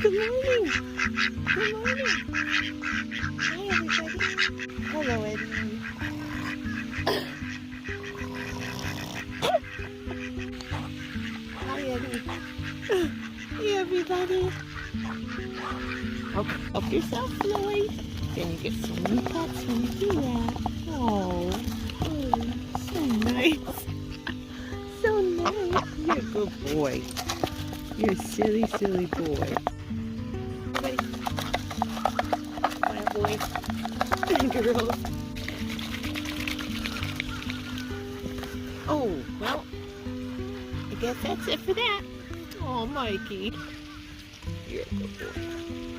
Good morning. Good morning. Hi, everybody. Hello, Eddie. Hi, Eddie. Hey, everybody. Help yourself, Floyd. Then you get so many pets when you do that. Oh, so nice. So nice. You're a good boy. You're a silly, silly boy. Everybody, smile, boy. Girls. Oh, well, I guess that's it for that. Oh, Mikey. You're a good boy.